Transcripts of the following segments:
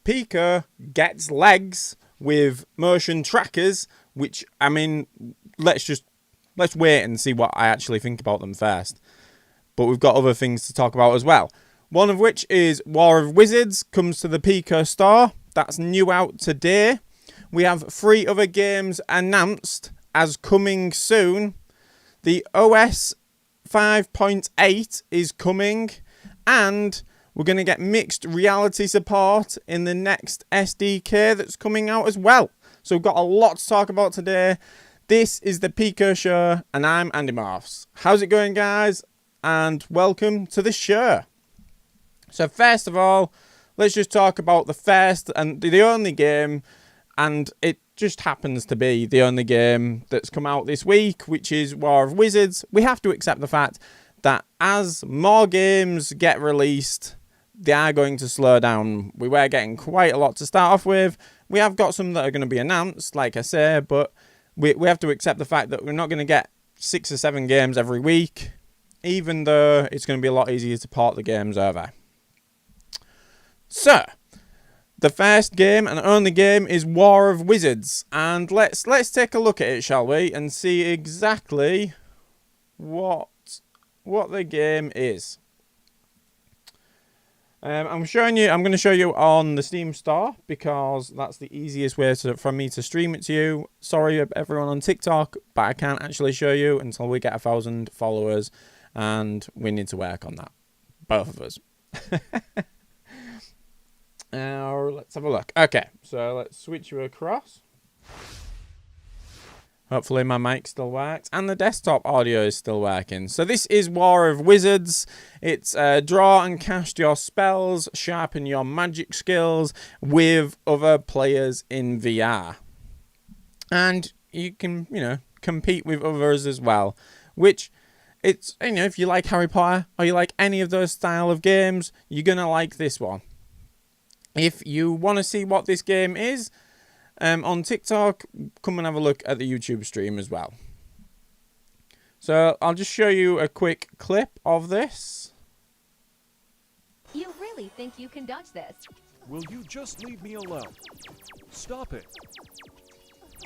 Pico gets legs with motion trackers, which, I mean, let's wait and see what I actually think about them first. But we've got other things to talk about as well. One of which is War of Wizards comes to the Pico store. That's new out today. We have 3 other games announced as coming soon. The OS 5.8 is coming, and we're going to get mixed reality support in the next SDK that's coming out as well. So we've got a lot to talk about today. This is the Pico Show, and I'm Andy Morphs. How's it going, guys? And welcome to the show. So first of all, let's just talk about the first and the only game, and it just happens to be the only game that's come out this week, which is War of Wizards. We have to accept the fact that as more games get released, they are going to slow down. We were getting quite a lot to start off with. We have got some that are going to be announced, like I say, but we have to accept the fact that we're not going to get 6 or 7 games every week, even though it's going to be a lot easier to port the games over. So, the first game and only game is War of Wizards, and let's take a look at it, shall we, and see exactly what the game is. I'm going to show you on the Steam store because that's the easiest way for me to stream it to you. Sorry, everyone on TikTok, but I can't actually show you until we get 1,000 followers, and we need to work on that, both of us. Now, let's have a look. Okay, so let's switch you across. Hopefully my mic still works, and the desktop audio is still working. So this is War of Wizards. It's draw and cast your spells, sharpen your magic skills with other players in VR. And you can, compete with others as well. Which, it's, if you like Harry Potter, or you like any of those style of games, you're going to like this one. If you want to see what this game is, on TikTok, come and have a look at the YouTube stream as well. So I'll just show you a quick clip of this. You really think you can dodge this? Will you just leave me alone? Stop it.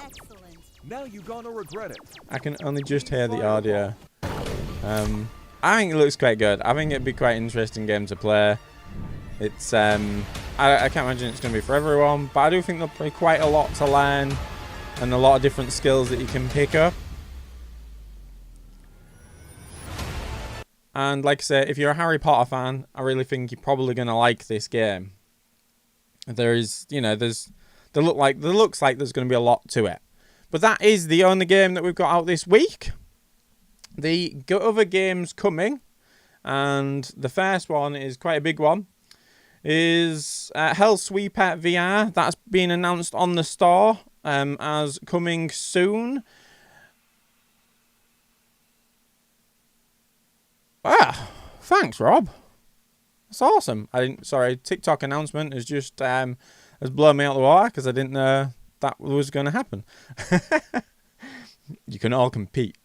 Excellent. Now you're gonna regret it. I can only just hear the audio. I think it looks quite good. I think it'd be quite an interesting game to play. It's I can't imagine it's going to be for everyone, but I do think there'll be quite a lot to learn and a lot of different skills that you can pick up. And like I say, if you're a Harry Potter fan, I really think you're probably going to like this game. There is, there looks like there's going to be a lot to it. But that is the only game that we've got out this week. The other games coming, and the first one is quite a big one, is Hellsweeper VR. That's been announced on the store as coming soon. Thanks, Rob. That's awesome. TikTok announcement has just has blown me out the water because I didn't know that was going to happen. You can all compete.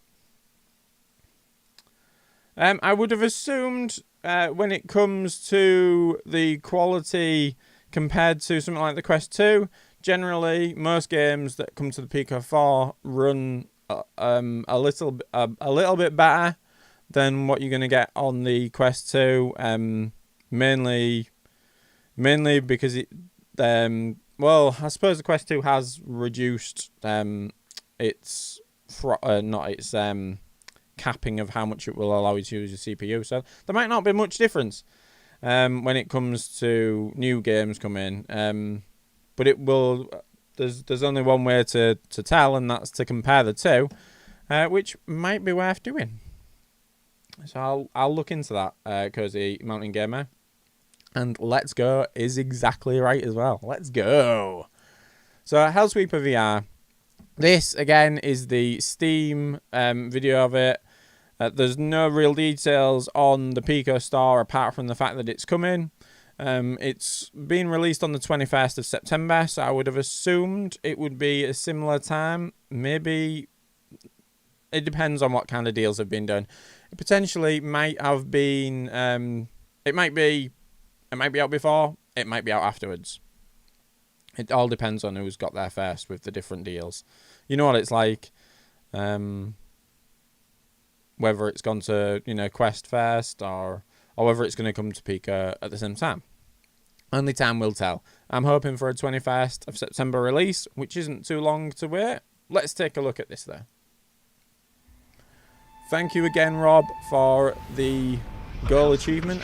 I would have assumed when it comes to the quality compared to something like the Quest 2, generally most games that come to the Pico 4 run a little bit better than what you're going to get on the Quest 2. Mainly because it I suppose the Quest 2 has reduced its capping of how much it will allow you to use your CPU, so there might not be much difference when it comes to new games coming. But it will. There's only one way to tell, and that's to compare the two, which might be worth doing. So I'll look into that, Cozy Mountain Gamer, and Let's Go is exactly right as well. Let's go. So Hellsweeper VR. This again is the Steam video of it. There's no real details on the Pico store apart from the fact that it's coming. It's been released on the 21st of September, so I would have assumed it would be a similar time. Maybe it depends on what kind of deals have been done. It potentially might have been. It might be out before. It might be out afterwards. It all depends on who's got there first with the different deals. You know what it's like. Whether it's gone to, you know, Quest first or whether it's going to come to Pico at the same time. Only time will tell. I'm hoping for a 21st of September release, which isn't too long to wait. Let's take a look at this though. Thank you again, Rob, for the goal achievement.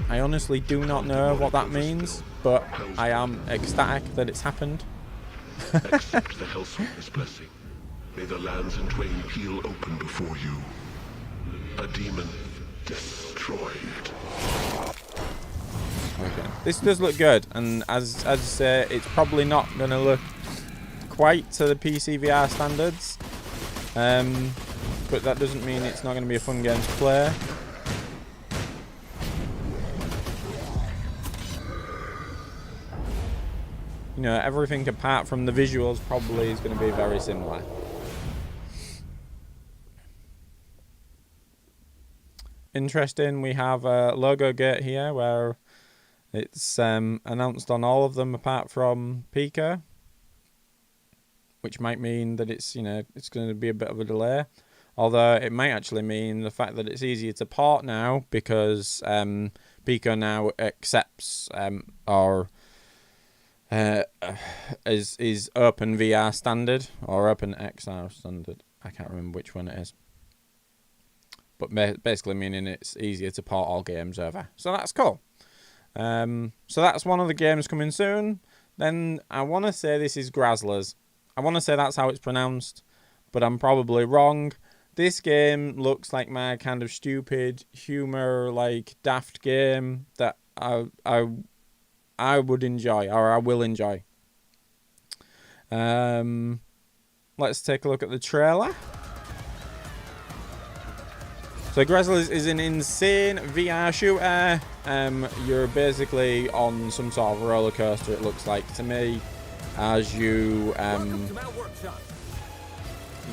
I honestly do not know what that means, but I am ecstatic that it's happened. Accept the Hellsweeper's blessing. May the lands in twain peel open before you. A demon destroyed. Okay. This does look good, and as I say, it's probably not going to look quite to the PC VR standards, but that doesn't mean it's not going to be a fun game to play. You know, everything apart from the visuals probably is going to be very similar. Interesting, we have a logo gate here where it's announced on all of them apart from Pico, which might mean that it's, you know, it's going to be a bit of a delay. Although it might actually mean the fact that it's easier to port now because Pico now accepts or is Open VR standard or Open XR standard. I can't remember which one it is. But basically meaning it's easier to port all games over. So that's cool. So that's one of the games coming soon. Then I want to say this is Grazzlers. I want to say that's how it's pronounced, but I'm probably wrong. This game looks like my kind of stupid, humor, like daft game that I would enjoy, or I will enjoy. Let's take a look at the trailer. So Grazzlers is an insane VR shooter. You're basically on some sort of roller coaster, it looks like to me, as you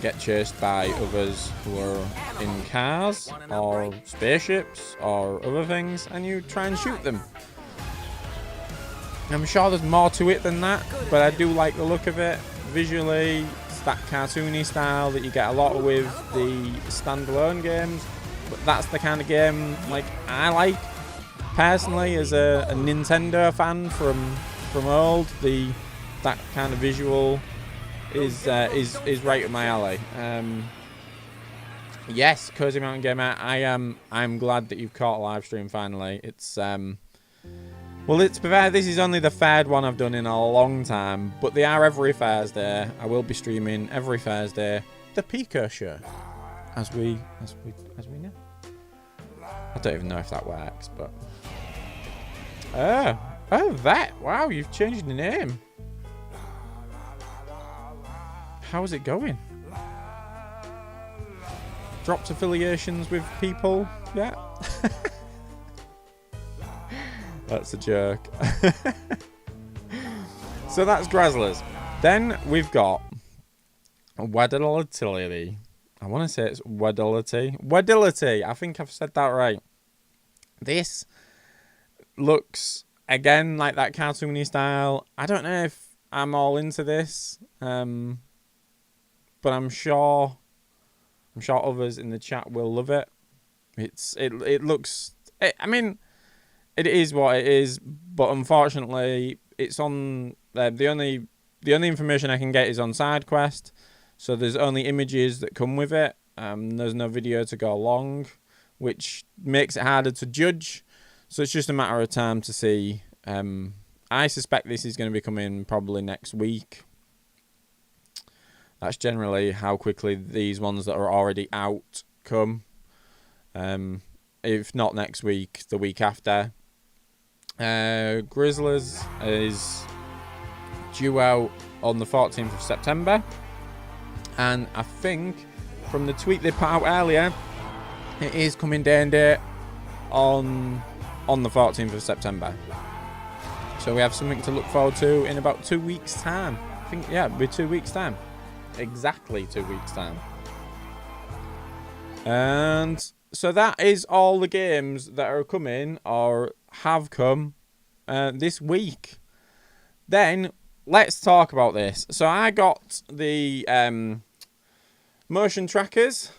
get chased by others who are in cars or spaceships or other things, and you try and shoot them. I'm sure there's more to it than that, but I do like the look of it. Visually, it's that cartoony style that you get a lot with the standalone games. But that's the kind of game like I like personally as a Nintendo fan from old. That kind of visual is right up my alley. Yes, Cozy Mountain Gamer, I'm glad that you've caught a live stream finally. It's well, it's fair. This is only the third one I've done in a long time, but they are every Thursday. I will be streaming every Thursday the Pico show. As we know. I don't even know if that works, but wow, you've changed the name. How's it going? Dropped affiliations with people? Yeah. That's a joke. So that's Grazzlers. Then we've got Weddility. I want to say it's Weddility. Weddility. I think I've said that right. This looks, again, like that cartoony style. I don't know if I'm all into this. But I'm sure others in the chat will love it. It looks... I mean, it is what it is. But unfortunately, it's on... the only information I can get is on SideQuest. So there's only images that come with it. There's no video to go along, which makes it harder to judge. So it's just a matter of time to see. I suspect this is going to be coming probably next week. That's generally how quickly these ones that are already out come. If not next week, the week after. Grizzlers is due out on the 14th of September. And I think from the tweet they put out earlier, it is coming down date on the 14th of September. So we have something to look forward to in about 2 weeks' time. I think, yeah, it'll be 2 weeks' time. Exactly 2 weeks' time. And so that is all the games that are coming or have come this week. Then let's talk about this. So I got the motion trackers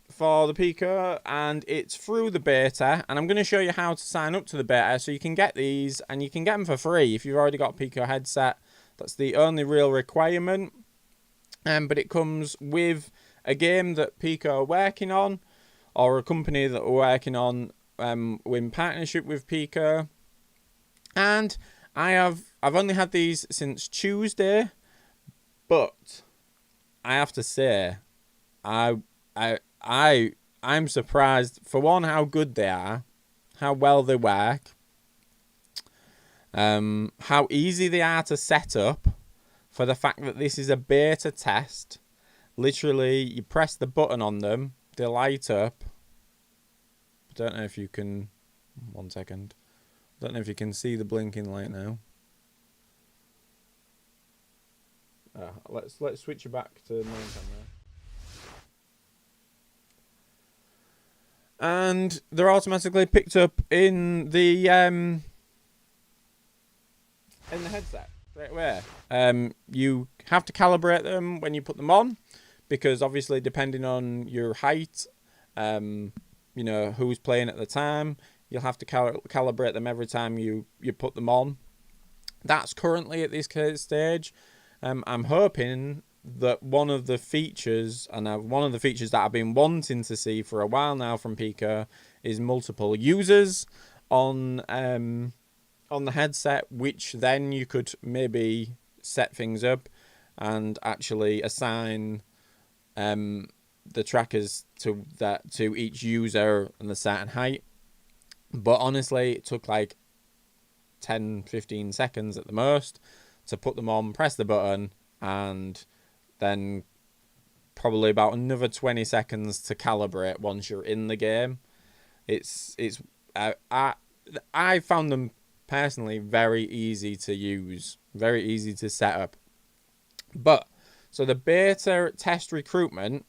for the Pico, and it's through the beta, and I'm going to show you how to sign up to the beta so you can get these, and you can get them for free if you've already got a Pico headset. That's the only real requirement. But it comes with a game that Pico are working on, or a company that are working on in partnership with Pico. And I've only had these since Tuesday, but I have to say, I'm surprised, for one, how good they are, how well they work, how easy they are to set up, for the fact that this is a beta test. Literally, you press the button on them, they light up. I don't know if you can... 1 second. I don't know if you can see the blinking light now. Let's switch it back to main camera. And they're automatically picked up in the headset straight away. You have to calibrate them when you put them on, because obviously depending on your height, you know, who's playing at the time, you'll have to calibrate them every time you put them on. That's currently at this stage. I'm hoping that one of the features, one of the features that I've been wanting to see for a while now from Pico, is multiple users on the headset, which then you could maybe set things up and actually assign the trackers to each user and a certain height. But honestly, it took like 10-15 seconds at the most to put them on, press the button, and then probably about another 20 seconds to calibrate once you're in the game. I found them personally very easy to use, very easy to set up. But so the beta test recruitment,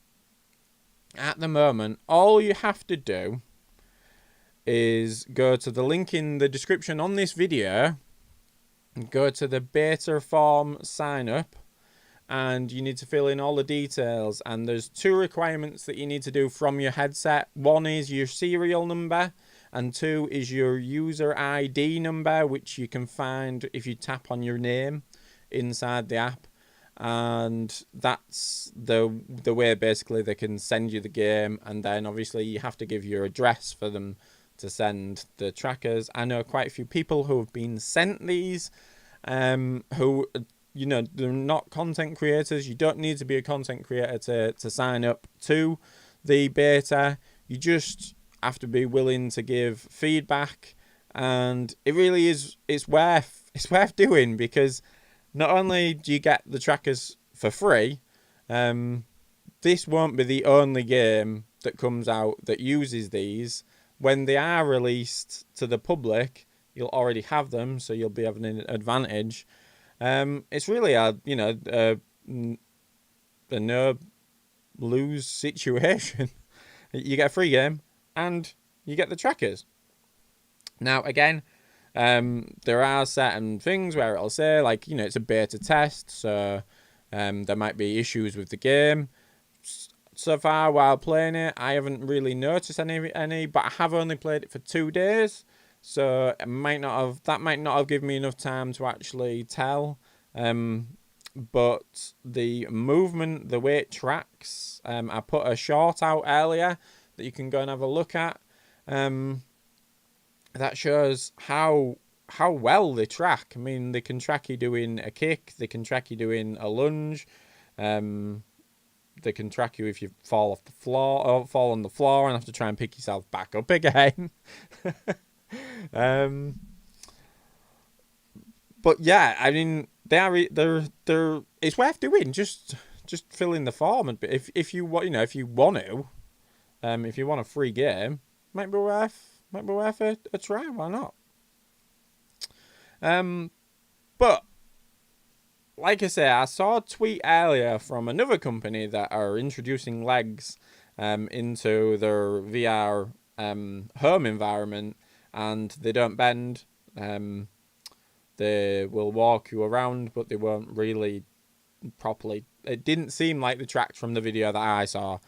at the moment, all you have to do is go to the link in the description on this video, go to the beta form sign up, and you need to fill in all the details. And there's 2 requirements that you need to do from your headset. 1 is your serial number, and 2 is your user ID number, which you can find if you tap on your name inside the app. And that's the way basically they can send you the game. And then obviously you have to give your address for them to send the trackers. I know quite a few people who have been sent these, who, you know, they're not content creators. You don't need to be a content creator to sign up to the beta. You just have to be willing to give feedback, and it really is, it's worth doing, because not only do you get the trackers for free, this won't be the only game that comes out that uses these. When they are released to the public, you'll already have them, so you'll be having an advantage. It's really a no-lose situation. You get a free game, and you get the trackers. Now, again, there are certain things where it'll say, like, you know, it's a beta test, so there might be issues with the game. So far, while playing it, I haven't really noticed any, but I have only played it for 2 days, so that might not have given me enough time to actually tell. But the movement, the way it tracks, I put a short out earlier that you can go and have a look at. That shows how well they track. I mean, they can track you doing a kick, they can track you doing a lunge, they can track you if you fall off the floor, or fall on the floor and have to try and pick yourself back up again. But yeah, I mean, they're it's worth doing. Just fill in the form, and if you want, you know, if you want to, if you want a free game, might be worth a try. Why not? But like I say, I saw a tweet earlier from another company that are introducing legs into their VR home environment, and they don't bend. They will walk you around, but they won't really properly. It didn't seem like the tracks from the video that I saw.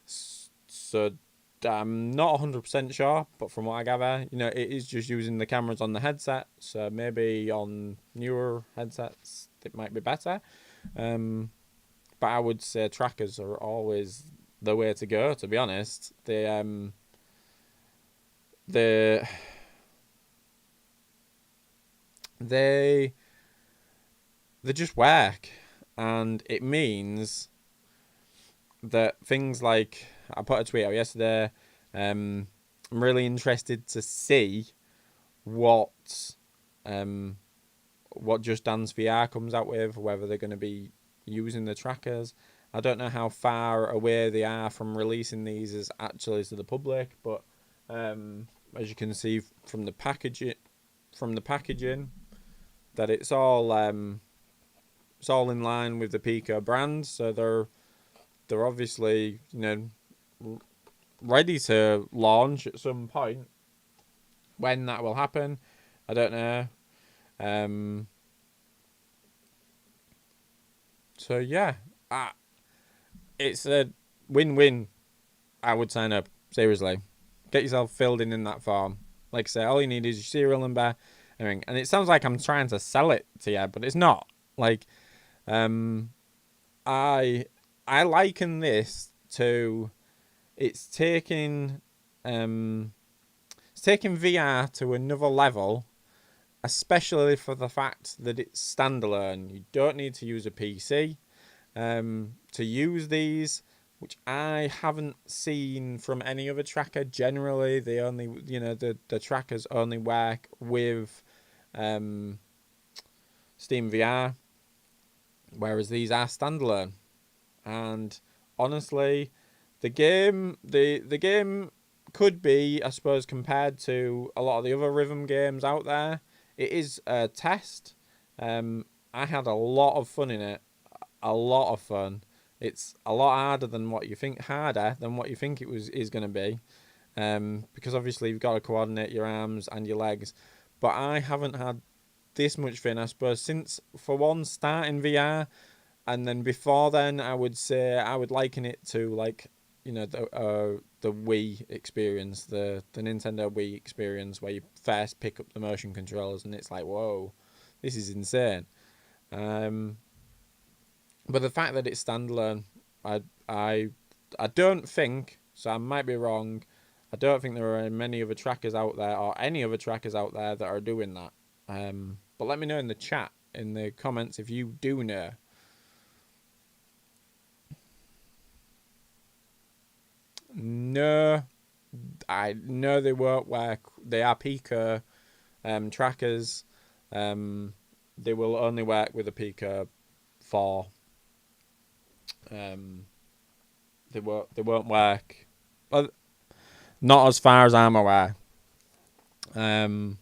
So I'm not 100% sure, but from what I gather, you know, it is just using the cameras on the headset. So maybe on newer headsets it might be better. But I would say trackers are always the way to go, to be honest. They just work, and it means that things like, I put a tweet out yesterday, I'm really interested to see what Just Dance VR comes out with, whether they're going to be using the trackers. I don't know how far away they are from releasing these as actually to the public, but as you can see from the packaging, that it's all in line with the Pico brand. So they're obviously, you know, ready to launch at some point. When that will happen, I don't know. So yeah, it's a win-win. I would sign up, seriously. Get yourself filled in that form. Like I say, all you need is your serial number, everything. And it sounds like I'm trying to sell it to you, but it's not. Like, I liken this to, it's taking VR to another level, especially for the fact that it's standalone. You don't need to use a PC to use these, which I haven't seen from any other tracker. Generally, they only, you know, the trackers only work with Steam VR, whereas these are standalone. And honestly, the game could be, I suppose, compared to a lot of the other rhythm games out there, it is a test. I had a lot of fun in it. A lot of fun. It's a lot harder than what you think it is going to be. Because obviously you've got to coordinate your arms and your legs. But I haven't had this much fun, I suppose, since, for one, starting VR. And then before then, I would say I would liken it to, like, you know, the Wii experience, the Nintendo Wii experience, where you first pick up the motion controllers and it's like, whoa, this is insane. But the fact that it's standalone, I don't think, so I might be wrong, I don't think there are many other trackers out there, or any other trackers out there, that are doing that. But let me know in the chat, in the comments, if you do know. No, I know they won't work. They are Pico trackers. They will only work with a Pico 4. They won't work. Well, not as far as I'm aware. They're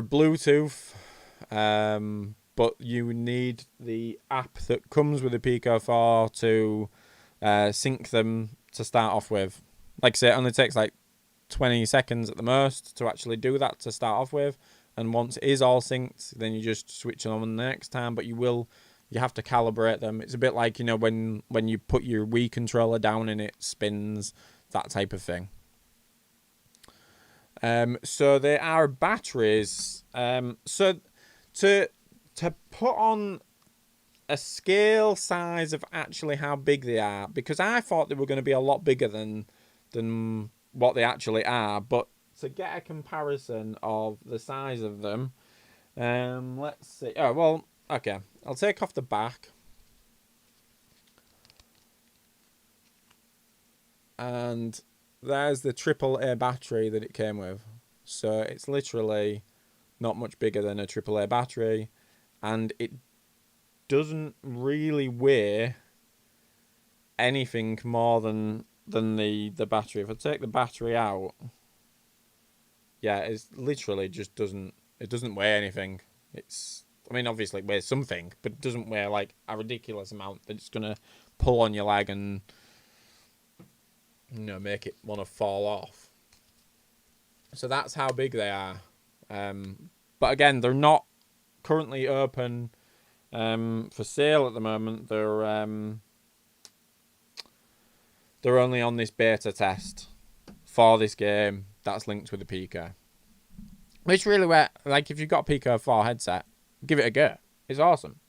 Bluetooth, but you need the app that comes with the Pico 4 to sync them to start off with. Like I say, it only takes like 20 seconds at the most to actually do that to start off with. And once it is all synced, then you just switch them on the next time. But you have to calibrate them. It's a bit like, you know, when you put your Wii controller down and it spins, that type of thing. So there are batteries. So to put on a scale size of actually how big they are, because I thought they were going to be a lot bigger than what they actually are, but to get a comparison of the size of them, let's see. Oh, well, okay. I'll take off the back. And there's the AAA battery that it came with. So it's literally not much bigger than a AAA battery, and it doesn't really weigh anything more than the battery. If I take the battery out, yeah, it's literally just doesn't weigh anything. I mean, obviously it weighs something, but it doesn't weigh like a ridiculous amount that it's gonna pull on your leg and, you know, make it want to fall off. So that's how big they are. But again, they're not currently open for sale at the moment. They're only on this beta test for this game that's linked with the Pico. Which really, where like if you've got a Pico 4 headset, give it a go. It's awesome.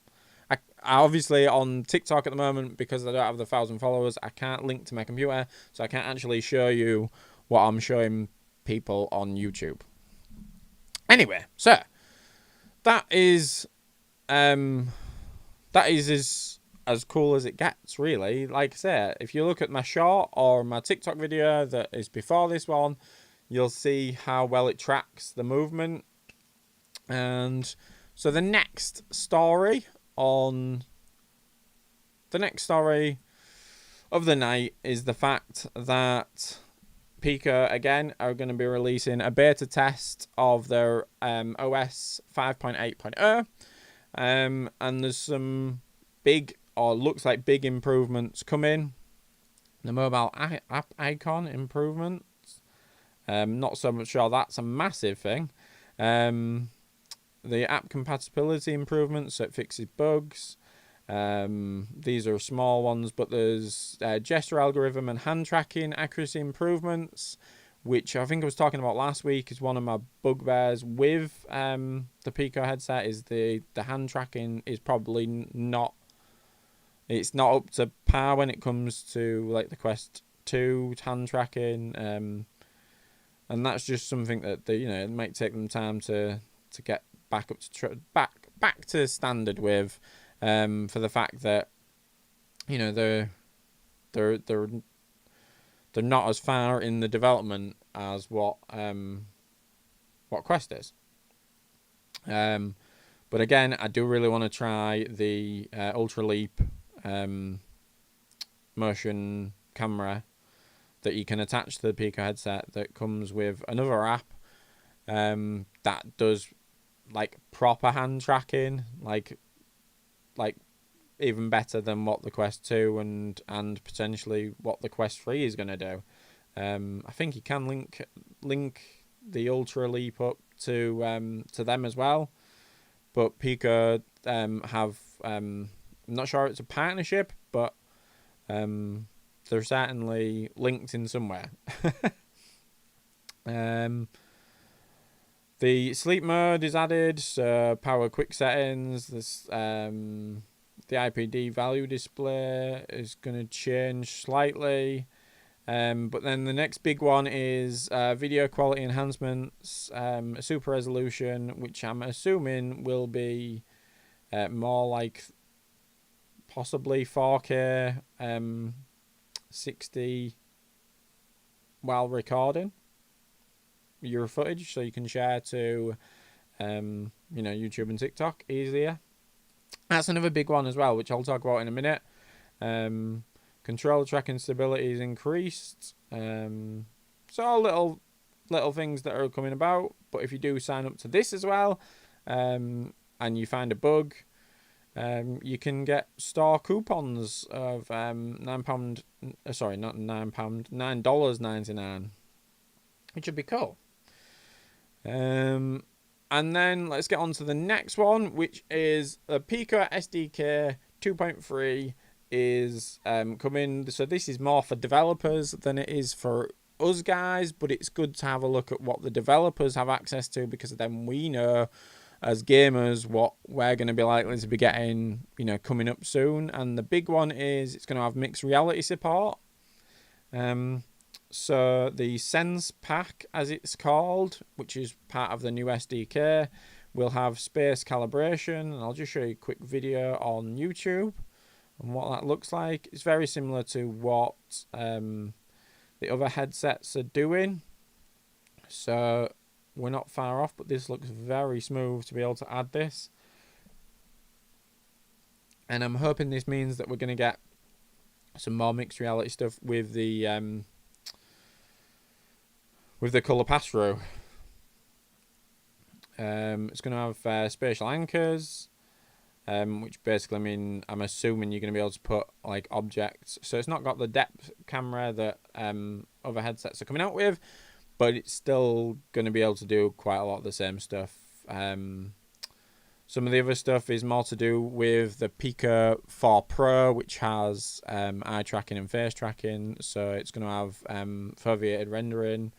I obviously on TikTok at the moment, because I don't have the 1,000 followers, I can't link to my computer, so I can't actually show you what I'm showing people on YouTube. Anyway, so that is as cool as it gets, really. Like I said, if you look at my short or my TikTok video that is before this one, you'll see how well it tracks the movement. And so the next story of the night is the fact that Pico again are going to be releasing a beta test of their OS 5.8.0, and there's some big, or looks like big, improvements coming. The mobile app icon improvements, not so much sure that's a massive thing. The app compatibility improvements, so it fixes bugs. These are small ones, but there's gesture algorithm and hand tracking accuracy improvements, which I think I was talking about last week is one of my bugbears with the Pico headset. Is the hand tracking is probably not, it's not up to par when it comes to like the Quest 2 hand tracking, and that's just something that it might take them time to get back up to back to standard with. For the fact that they're not as far in the development as what Quest is. But again, I do really want to try the Ultra Leap motion camera that you can attach to the Pico headset that comes with another app that does like proper hand tracking, like even better than what the Quest 2 and potentially what the Quest 3 is going to do. I think you can link the Ultra Leap up to them as well. But Pico have, I'm not sure it's a partnership, but they're certainly linked in somewhere. The sleep mode is added, so power quick settings. This the IPD value display is going to change slightly. But then the next big one is video quality enhancements, super resolution, which I'm assuming will be more like possibly 4K 60 while recording your footage, so you can share to YouTube and TikTok easier. That's another big one as well, which I'll talk about in a minute. Controller tracking stability is increased. So little things that are coming about. But if you do sign up to this as well, and you find a bug, you can get store coupons of £9. Sorry, not £9. $9.99, which would be cool. And then let's get on to the next one, which is the Pico SDK 2.3 is coming. So this is more for developers than it is for us guys, but it's good to have a look at what the developers have access to, because then we know as gamers what we're going to be likely to be getting, coming up soon. And the big one is it's going to have mixed reality support. So the Sense Pack, as it's called, which is part of the new SDK, will have space calibration. And I'll just show you a quick video on YouTube and what that looks like. It's very similar to what the other headsets are doing. So we're not far off, but this looks very smooth to be able to add this. And I'm hoping this means that we're going to get some more mixed reality stuff with the colour pass-through. It's going to have spatial anchors, which basically mean I'm assuming you're going to be able to put like objects. So it's not got the depth camera that other headsets are coming out with, but it's still going to be able to do quite a lot of the same stuff some of the other stuff is more to do with the Pico 4 Pro, which has eye tracking and face tracking. So it's going to have foveated rendering,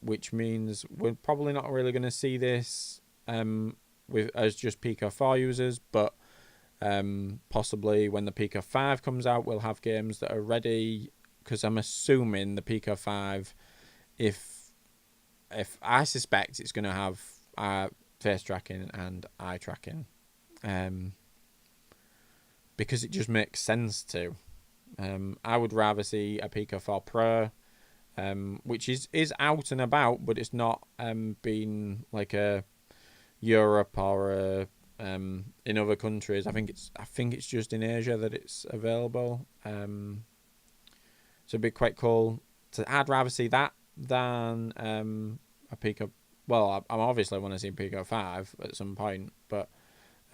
which means we're probably not really going to see this as just Pico 4 users, but possibly when the Pico 5 comes out, we'll have games that are ready, because I'm assuming the Pico 5, if I suspect it's going to have face tracking and eye tracking, because it just makes sense to. I would rather see a Pico 4 Pro, which is out and about, but it's not been like a Europe or in other countries. I think it's just in Asia that it's available. So it'd be quite cool. I'd rather see that than a Pico. Well, I obviously want to see Pico 5 at some point, but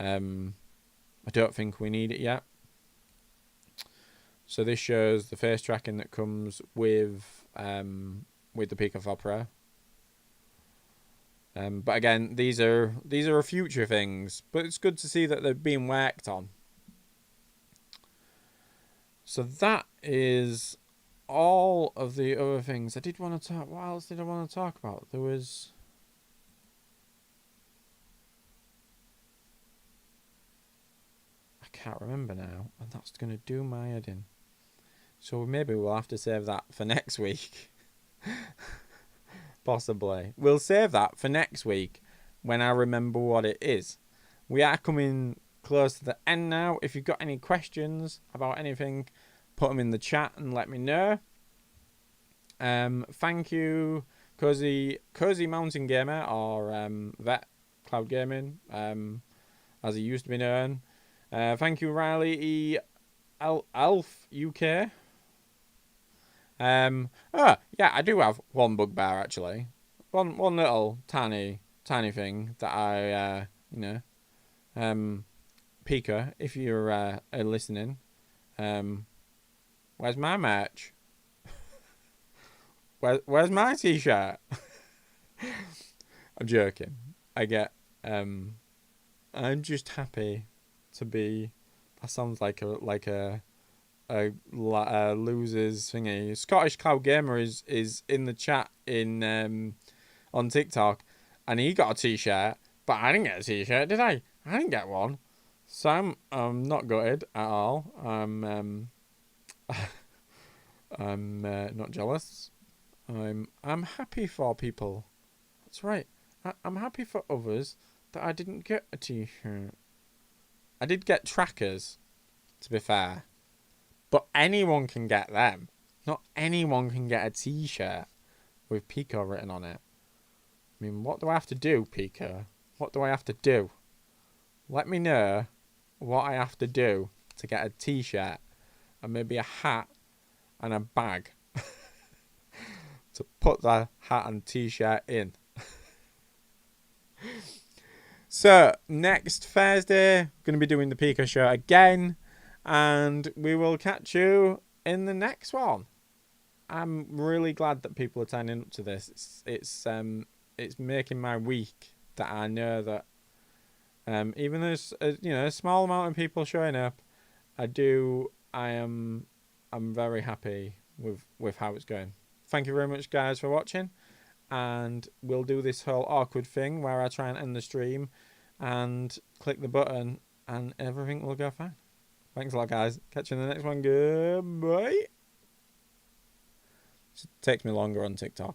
I don't think we need it yet. So this shows the face tracking that comes with the Pico 4 Pro. But again, these are future things, but it's good to see that they're being worked on. So that is all of the other things I did want to talk. What else did I want to talk about? There was. I can't remember now, and that's going to do my head in. So maybe we'll have to save that for next week. Possibly. We'll save that for next week when I remember what it is. We are coming close to the end now. If you've got any questions about anything, put them in the chat and let me know. Thank you, Cozy Mountain Gamer, or Vet Cloud Gaming, as he used to be known. Thank you, Riley E. Elf UK. Yeah, I do have one bugbear actually. One little tiny thing that I Pico, if you're listening, where's my merch? Where's my t-shirt? I'm joking. I'm just happy to be. That sounds like a losers thingy. Scottish Cloud Gamer is in the chat on TikTok, and he got a t-shirt, but I didn't get a t-shirt, did I? I didn't get one, so I'm not gutted at all. I'm not jealous. I'm happy for people. That's right. I'm happy for others that I didn't get a t-shirt. I did get trackers, to be fair. But anyone can get them. Not anyone can get a t-shirt with Pico written on it. I mean, what do I have to do, Pico? What do I have to do? Let me know what I have to do to get a t-shirt and maybe a hat and a bag to put the hat and t-shirt in. So, next Thursday, going to be doing the Pico show again. And we will catch you in the next one. I'm really glad that people are turning up to this. It's making my week that I know that even though there's a small amount of people showing up, I'm very happy with how it's going. Thank you very much, guys, for watching, and we'll do this whole awkward thing where I try and end the stream and click the button and everything will go fine. Thanks a lot, guys. Catch you in the next one. Goodbye. It takes me longer on TikTok.